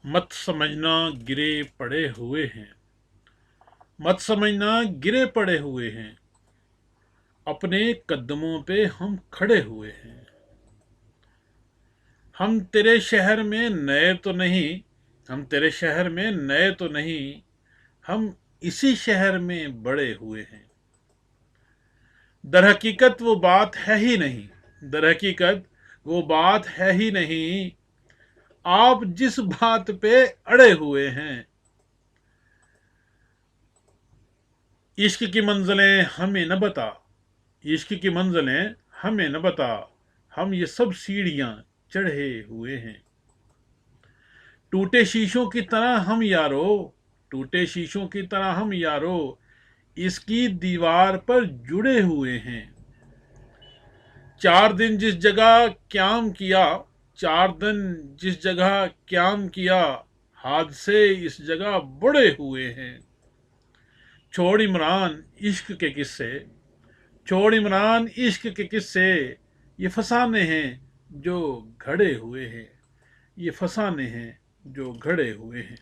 मत समझना गिरे पड़े हुए हैं। मत समझना गिरे पड़े हुए हैं। अपने कदमों पे हम खड़े हुए हैं। हम तेरे शहर में नए तो नहीं। हम तेरे शहर में नए तो नहीं। हम इसी शहर में बड़े हुए हैं। दर हकीकत वो बात है ही नहीं। दर हकीकत वो बात है ही नहीं। आप जिस बात पे अड़े हुए हैं। इश्क की मंजिलें हमें न बता। इश्क की मंजिलें हमें न बता। हम ये सब सीढ़ियां चढ़े हुए हैं। टूटे शीशों की तरह हम यारो। टूटे शीशों की तरह हम यारो इसकी दीवार पर जुड़े हुए हैं। 4 दिन जिस जगह क्याम किया। 4 दिन जिस जगह क्याम किया। हादसे इस जगह बड़े हुए हैं। छोड़ इमरान इश्क के किस्से। छोड़ इमरान इश्क के किस्से। ये फसाने हैं जो घड़े हुए हैं। ये फसाने हैं जो घड़े हुए हैं।